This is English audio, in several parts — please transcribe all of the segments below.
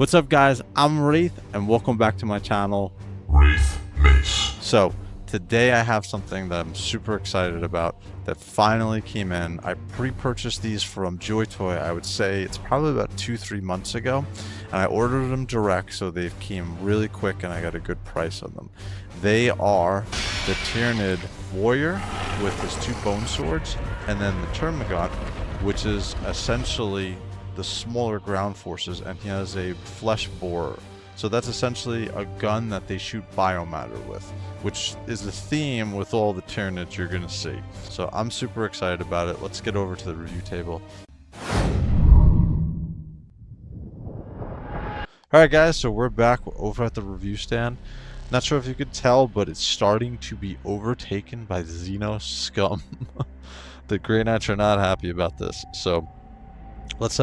What's up, guys? I'm Wraith and welcome back to my channel, Wraith Mace. So today I have something that I'm super excited about that finally came in. I pre-purchased these from JOYTOY. I would say it's probably about 2-3 months ago, and I ordered them direct, so they came really quick and I got a good price on them. They are the Tyranid warrior with his 2 Boneswords, and then the Termagant, which is essentially the smaller ground forces, and he has a Fleshborer. So that's essentially a gun that they shoot biomatter with, which is the theme with all the Tyranids you're going to see. So I'm super excited about it. Let's get over to the review table. Alright guys, so we're back over at the review stand. Not sure if you could tell, but it's starting to be overtaken by Xenos scum. The Grey Knights are not happy about this. So let's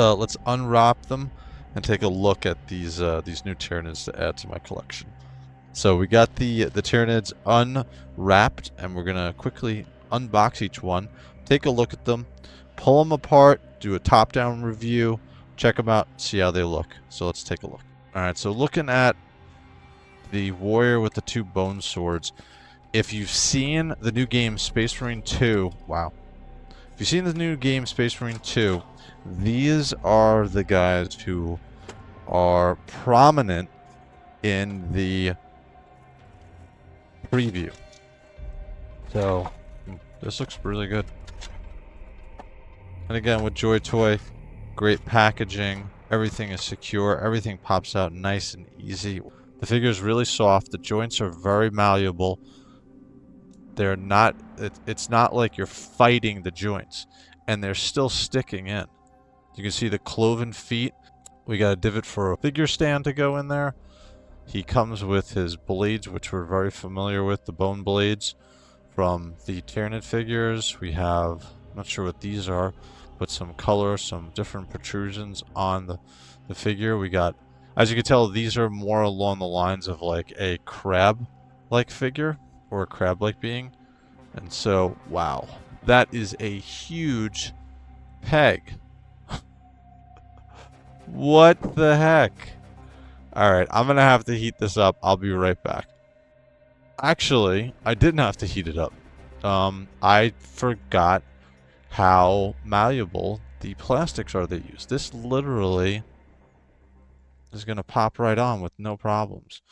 unwrap them and take a look at these new Tyranids to add to my collection. So we got the Tyranids unwrapped, and we're gonna quickly unbox each one, take a look at them, pull them apart, do a top-down review, check them out, see how they look. So let's take a look. All right, so looking at the warrior with the 2 bone swords, if you've seen the new game Space Marine 2, wow. If you've seen the new game Space Marine 2, these are the guys who are prominent in the preview. So this looks really good. And again, with JOYTOY, great packaging, everything is secure, everything pops out nice and easy. The figure is really soft, the joints are very malleable. They're not, it's not like you're fighting the joints, and they're still sticking in. You can see the cloven feet. We got a divot for a figure stand to go in there. He comes with his blades, which we're very familiar with, the bone blades from the Tyranid figures. We have, I'm not sure what these are, but some color, some different protrusions on the figure. We got, as you can tell, these are more along the lines of like a crab-like figure, or a crab-like being. And so, wow, that is a huge peg. What the heck? Alright, I'm gonna have to heat this up. I'll be right back. Actually, I didn't have to heat it up. I forgot how malleable the plastics are they use. This literally is gonna pop right on with no problems.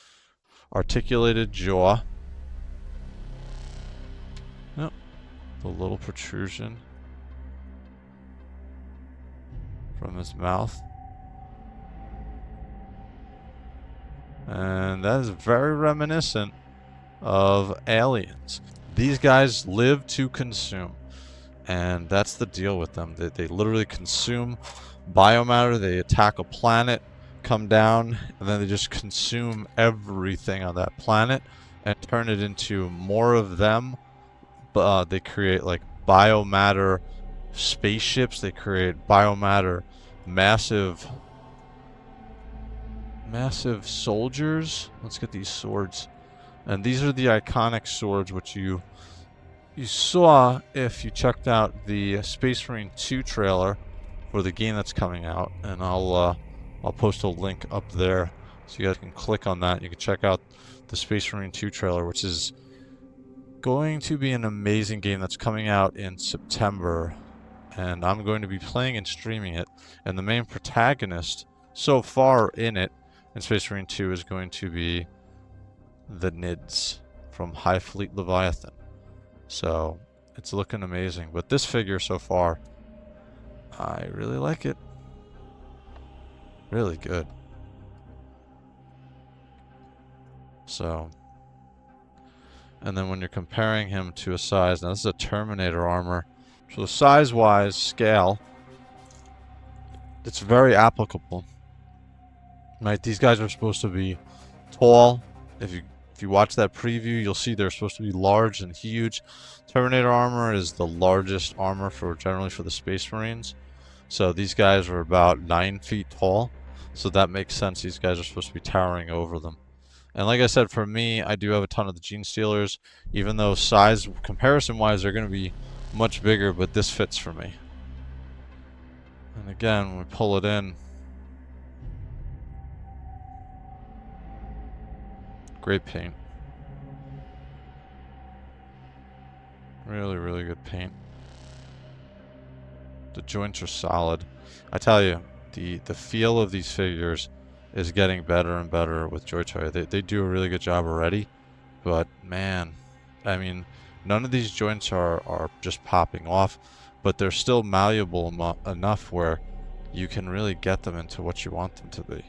Articulated jaw. Yep. The little protrusion from his mouth. And that is very reminiscent of aliens. These guys live to consume, and that's the deal with them. They literally consume biomatter. They attack a planet, come down, and then they just consume everything on that planet and turn it into more of them. They create like biomatter spaceships. They create biomatter massive soldiers. Let's get these swords. And these are the iconic swords which you saw if you checked out the Space Marine 2 trailer for the game that's coming out, and I'll post a link up there so you guys can click on that. You can check out the Space Marine 2 trailer, which is going to be an amazing game that's coming out in September, and I'm going to be playing and streaming it. And the main protagonist so far in it, in Space Marine 2, is going to be the nids from Hive Fleet Leviathan. So it's looking amazing. But this figure so far, I really like it. Really good. So, and then when you're comparing him to a size, now this is a Terminator armor. So size-wise, scale, it's very applicable. Right, these guys are supposed to be tall. If you watch that preview, you'll see they're supposed to be large and huge. Terminator armor is the largest armor generally for the Space Marines. So these guys are about 9 feet tall. So that makes sense. These guys are supposed to be towering over them. And like I said, for me, I do have a ton of the Genestealers. Even though size, comparison-wise, they're going to be much bigger, but this fits for me. And again, when we pull it in, Great paint. Really, really good paint. The joints are solid. I tell you, the feel of these figures is getting better and better with JOYTOY. They do a really good job already, but man, I mean, none of these joints are just popping off, but they're still malleable enough where you can really get them into what you want them to be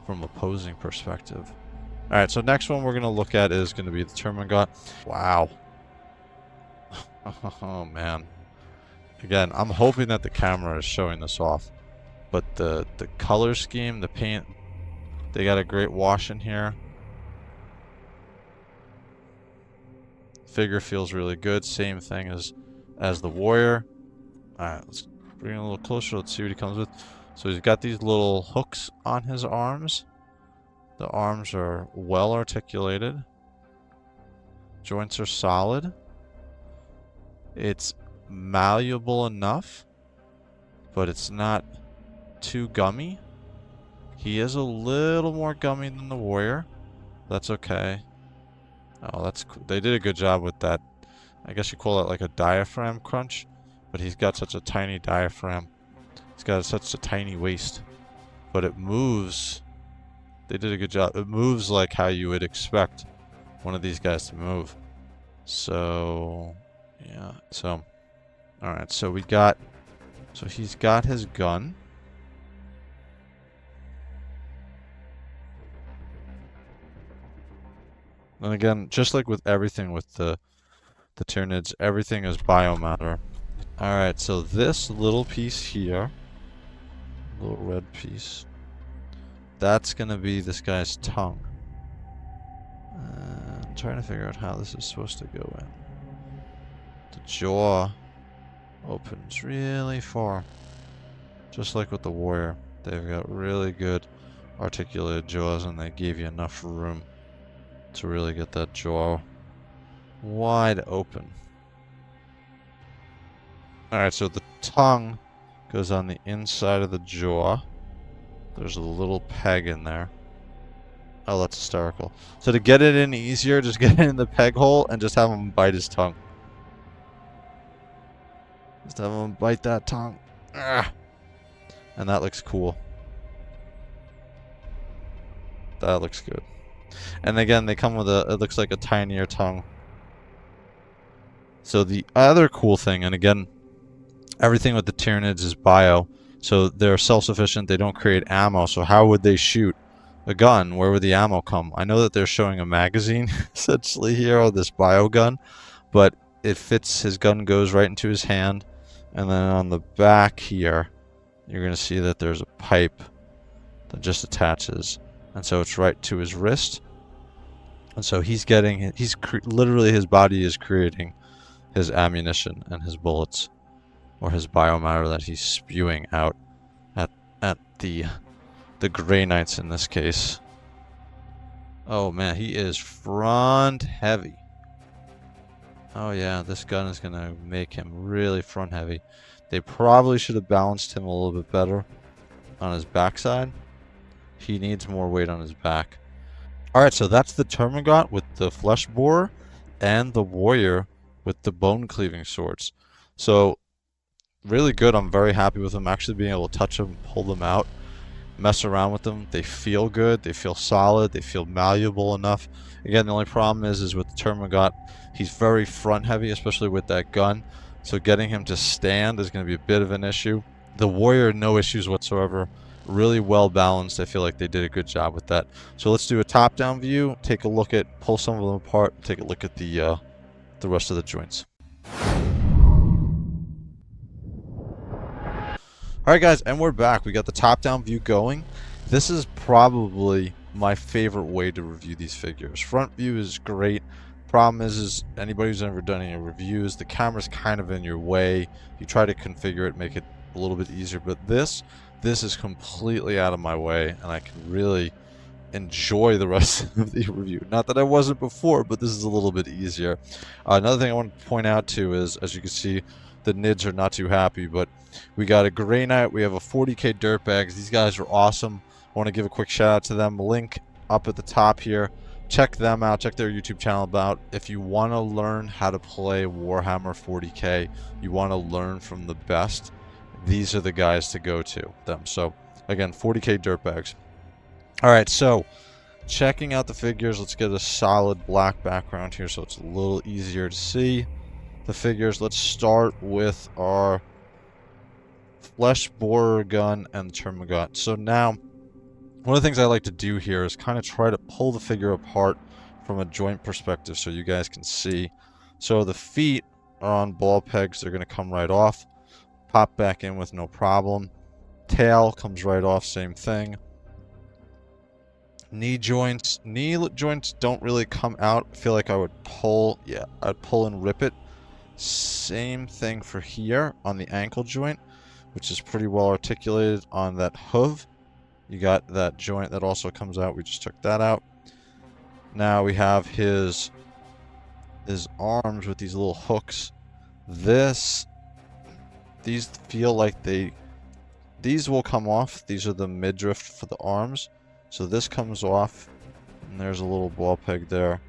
from a posing perspective. Alright, so next one we're going to look at is going to be the Termagant. Wow. Oh man. Again, I'm hoping that the camera is showing this off. But the color scheme, the paint, they got a great wash in here. Figure feels really good. Same thing as the warrior. Alright, let's bring it a little closer. Let's see what he comes with. So he's got these little hooks on his arms. The arms are well articulated. Joints are solid. It's malleable enough, but it's not too gummy. He is a little more gummy than the warrior. That's okay. Oh, that's cool. They did a good job with that. I guess you call it like a diaphragm crunch, but he's got such a tiny diaphragm. He's got such a tiny waist, but it moves. They did a good job. It moves like how you would expect one of these guys to move. So, yeah. So, alright. So he's got his gun. And again, just like with everything with the Tyranids, everything is biomatter. Alright, so this little piece here, little red piece, that's gonna be this guy's tongue. I'm trying to figure out how this is supposed to go in. The jaw opens really far. Just like with the warrior. They've got really good articulated jaws and they gave you enough room to really get that jaw wide open. Alright, so the tongue goes on the inside of the jaw. There's a little peg in there. Oh, that's hysterical. So to get it in easier, just get it in the peg hole and just have him bite his tongue. Just have him bite that tongue. Ah. And that looks cool. That looks good. And again, they come with it looks like a tinier tongue. So the other cool thing, and again, everything with the Tyranids is bio. So they're self-sufficient, they don't create ammo, so how would they shoot a gun? Where would the ammo come? I know that they're showing a magazine, essentially, here, on this bio gun, but it fits, his gun goes right into his hand, and then on the back here, you're going to see that there's a pipe that just attaches, and so it's right to his wrist, and so he's getting, literally his body is creating his ammunition and his bullets. Or his biomatter that he's spewing out at the Grey Knights in this case. Oh man, he is front heavy. Oh yeah, this gun is gonna make him really front heavy. They probably should have balanced him a little bit better on his backside. He needs more weight on his back. Alright, so that's the Termagant with the Fleshborer and the warrior with the bone cleaving swords. So really good. I'm very happy with them. Actually being able to touch them, pull them out, mess around with them. They feel good. They feel solid. They feel malleable enough. Again, the only problem is with the Termagant, he's very front heavy, especially with that gun. So getting him to stand is going to be a bit of an issue. The warrior, no issues whatsoever. Really well balanced. I feel like they did a good job with that. So let's do a top-down view. Take a look at, pull some of them apart. Take a look at the rest of the joints. Alright guys, and we're back. We got the top-down view going. This is probably my favorite way to review these figures. Front view is great. Problem is anybody who's ever done any reviews, the camera's kind of in your way. You try to configure it, make it a little bit easier, but this is completely out of my way, and I can really enjoy the rest of the review. Not that I wasn't before, but this is a little bit easier. Another thing I want to point out too is, as you can see, the nids are not too happy, but we got a Grey Knight, we have a 40K Dirtbags. These guys are awesome. I want to give a quick shout out to them. Link up at the top here. check them out. Check their YouTube channel out. If you want to learn how to play Warhammer 40K, you want to learn from the best, these are the guys to go to. Them. So, again, 40K Dirtbags. Alright, so, checking out the figures. Let's get a solid black background here so it's a little easier to see the figures. Let's start with our Fleshborer gun and Termagant. So now, one of the things I like to do here is kind of try to pull the figure apart from a joint perspective so you guys can see. So the feet are on ball pegs. They're going to come right off. Pop back in with no problem. Tail comes right off. Same thing. Knee joints don't really come out. I feel like I would pull, yeah, I'd pull and rip it. Same thing for here on the ankle joint, which is pretty well articulated on that hoof. You got that joint that also comes out. We just took that out. Now we have his arms with these little hooks. These feel like these will come off. These are the midriff for the arms. So this comes off, and there's a little ball peg there.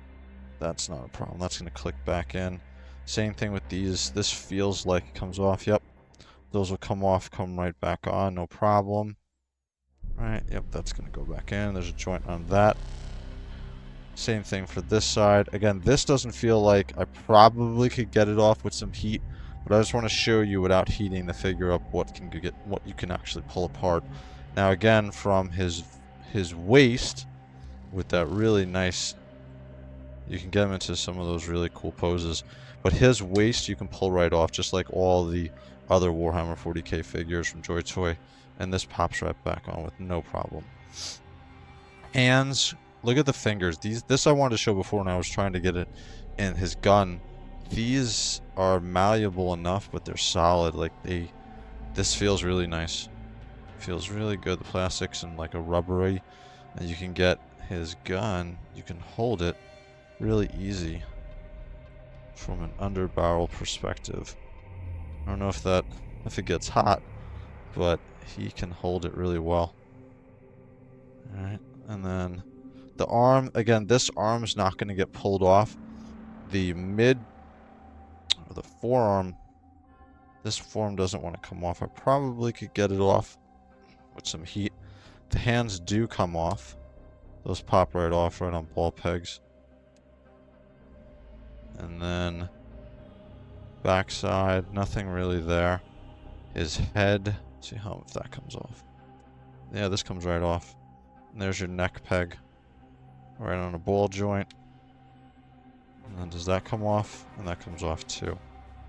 That's not a problem. That's going to click back in. Same thing with these. This feels like it comes off. Yep. Those will come off, come right back on. No problem. Right, yep, that's going to go back in. There's a joint on that. Same thing for this side. Again, this doesn't feel like I probably could get it off with some heat, but I just want to show you without heating the figure up what you can actually pull apart. Now again, from his waist, with that really nice, you can get him into some of those really cool poses, but his waist you can pull right off, just like all the other Warhammer 40K figures from JOYTOY. And this pops right back on with no problem. Hands, look at the fingers. This I wanted to show before when I was trying to get it in his gun. These are malleable enough, but they're solid. Like this feels really nice. Feels really good. The plastics and like a rubbery, and you can get his gun. You can hold it really easy from an under barrel perspective. I don't know if it gets hot, but he can hold it really well. Alright, and then the arm, again, this arm's not going to get pulled off. The forearm, this forearm doesn't want to come off. I probably could get it off with some heat. The hands do come off. Those pop right off right on ball pegs. And then backside, nothing really there. His head, see how if that comes off. Yeah, this comes right off. And there's your neck peg. Right on a ball joint. And then does that come off? And that comes off too.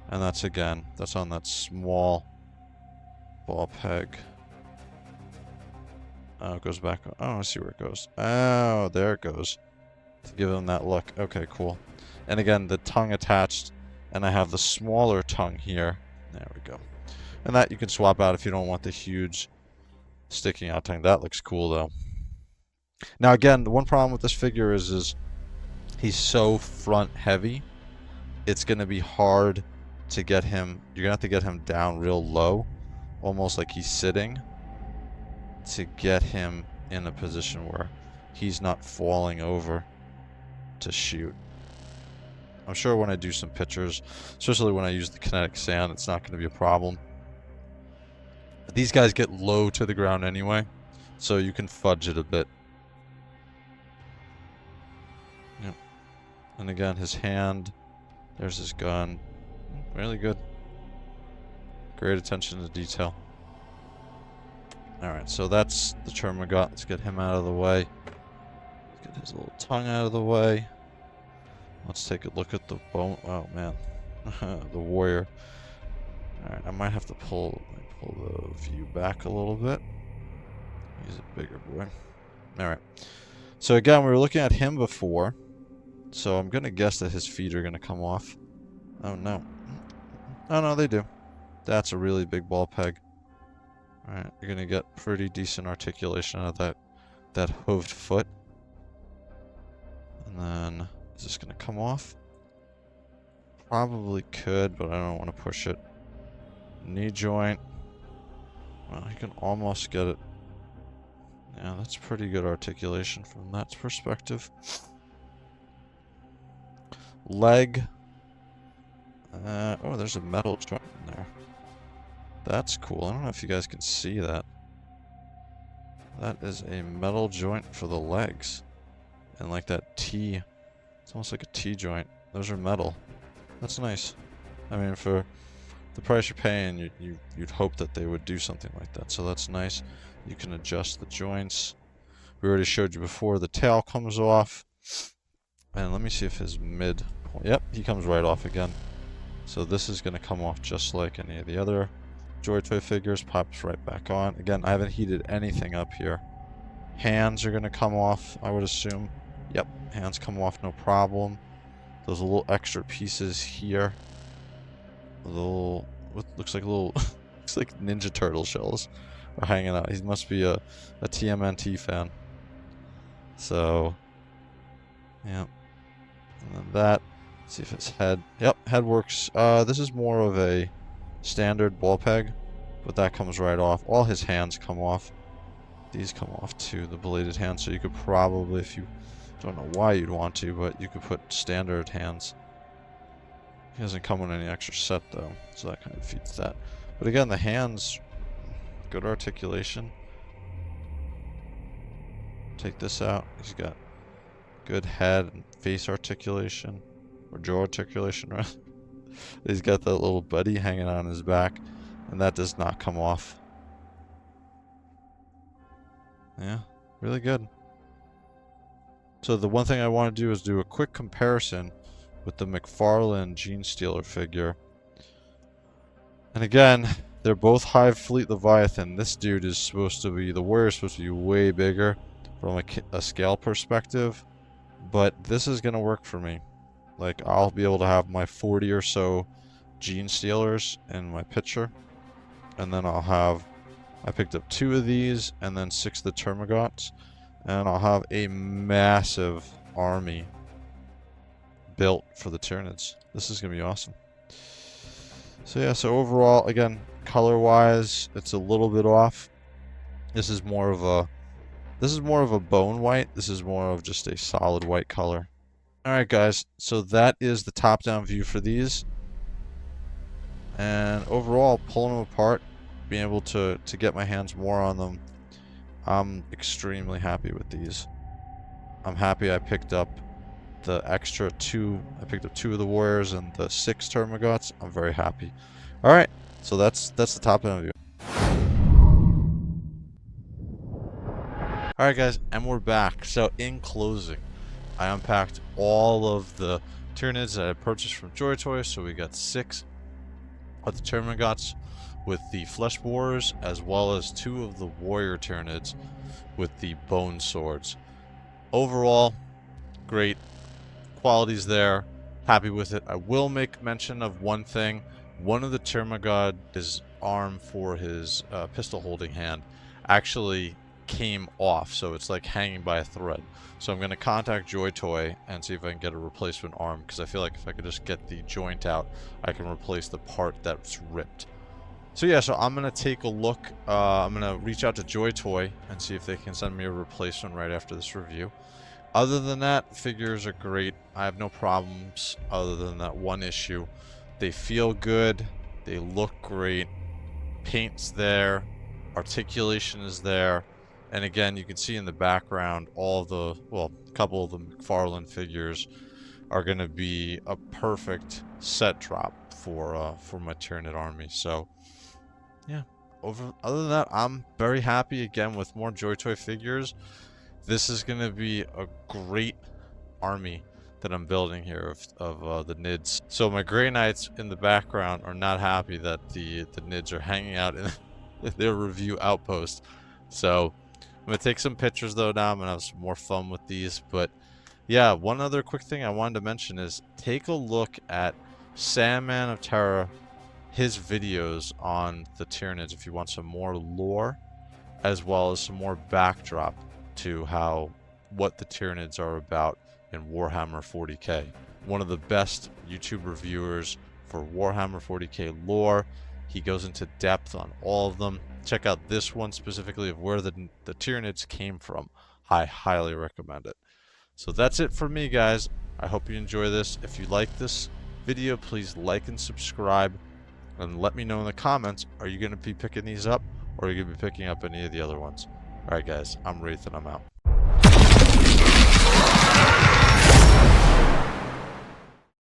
And that's on that small ball peg. Oh, it goes back. Oh, I see where it goes. Oh, there it goes. To give him that look. Okay, cool. And again, the tongue attached. And I have the smaller tongue here. There we go. And that you can swap out if you don't want the huge sticking out tongue. That looks cool though. Now again, the one problem with this figure is he's so front heavy. It's going to be hard to get him. You're going to have to get him down real low, almost like he's sitting, to get him in a position where he's not falling over to shoot. I'm sure when I do some pictures, especially when I use the kinetic sand, it's not going to be a problem. But these guys get low to the ground anyway, so you can fudge it a bit. Yep. And again, his hand, there's his gun. Really good. Great attention to detail. Alright, so that's the Termagant. Let's get him out of the way. Let's get his little tongue out of the way. Let's take a look at the bone. Oh man, the warrior. Alright, I might have to pull the view back a little bit. He's a bigger boy. Alright. So again, we were looking at him before. So I'm going to guess that his feet are going to come off. Oh no. Oh no, they do. That's a really big ball peg. Alright, you're going to get pretty decent articulation out of that hooved foot. And then, is this going to come off? Probably could, but I don't want to push it. Knee joint. Well, you can almost get it. Yeah, that's pretty good articulation from that perspective. leg. Oh, there's a metal joint in there. That's cool. I don't know if you guys can see that. That is a metal joint for the legs. And like that T, it's almost like a T joint. Those are metal. That's nice. I mean, for the price you're paying, you'd hope that they would do something like that. So that's nice. You can adjust the joints. We already showed you before. The tail comes off. And let me see if his mid... Yep, he comes right off again. So this is going to come off just like any of the other JOYTOY figures. Pops right back on. Again, I haven't heated anything up here. Hands are going to come off, I would assume. Yep, hands come off no problem. Those little extra pieces here. Little... What looks like little... looks like Ninja Turtle shells are hanging out. He must be a TMNT fan. So... Yep. And then that... Let's see if it's head. Yep, head works. This is more of a standard ball peg, but that comes right off. All his hands come off. These come off too, the bladed hands. So you could probably, if you don't know why you'd want to, but you could put standard hands. He doesn't come with any extra set though, so that kind of defeats that. But again, the hands, good articulation. Take this out. He's got good head and face articulation. Or jaw articulation, right? He's got that little buddy hanging on his back, and that does not come off. Yeah, really good. So the one thing I want to do is do a quick comparison with the McFarlane Genestealer figure. And again, they're both Hive Fleet Leviathan. This dude is supposed to be, the warrior is supposed to be way bigger from a scale perspective, but this is going to work for me. Like, I'll be able to have my 40 or so Genestealers in my picture. And then I'll have... I picked up 2 of these, and then 6 of the Termagants. And I'll have a massive army built for the Tyranids. This is going to be awesome. So yeah, so overall, again, color-wise, it's a little bit off. This is more of a bone white. This is more of just a solid white color. Alright guys, so that is the top-down view for these. And overall, pulling them apart, being able to get my hands more on them, I'm extremely happy with these. I'm happy I picked up the extra 2. I picked up 2 of the warriors and the 6 Termagants. I'm very happy. Alright, so that's the top-down view. Alright guys, and we're back. So in closing, I unpacked all of the Tyranids that I purchased from JOYTOY. So we got 6 of the Termagants with the Fleshborers, as well as 2 of the warrior Tyranids with the Boneswords. Overall, great qualities there. Happy with it. I will make mention of one thing. One of the Termagant, his arm for his pistol holding hand, actually came off, so it's like hanging by a thread. So I'm going to contact JOYTOY and see if I can get a replacement arm, because I feel like if I could just get the joint out, I can replace the part that's ripped. So yeah, so I'm going to take a look. I'm going to reach out to JOYTOY and see if they can send me a replacement right after this review. Other than that, figures are great. I have no problems other than that one issue. They feel good. They look great. Paint's there. Articulation is there. And again, you can see in the background all the, well, a couple of the McFarlane figures are going to be a perfect set drop for my Tyranid army. So, yeah. Other than that, I'm very happy again with more JOYTOY figures. This is going to be a great army that I'm building here of the nids. So my Grey Knights in the background are not happy that the nids are hanging out in their review outpost. So I'm going to take some pictures though now. I'm going to have some more fun with these. But yeah, one other quick thing I wanted to mention is take a look at Sandman of Terror, his videos on the Tyranids if you want some more lore, as well as some more backdrop to what the Tyranids are about in Warhammer 40K. One of the best YouTube reviewers for Warhammer 40K lore. He goes into depth on all of them. Check out this one specifically of where the Tyranids came from. I highly recommend it. So that's it for me, guys. I hope you enjoy this. If you like this video, please like and subscribe. And let me know in the comments, are you going to be picking these up? Or are you going to be picking up any of the other ones? Alright guys, I'm Wraith and I'm out.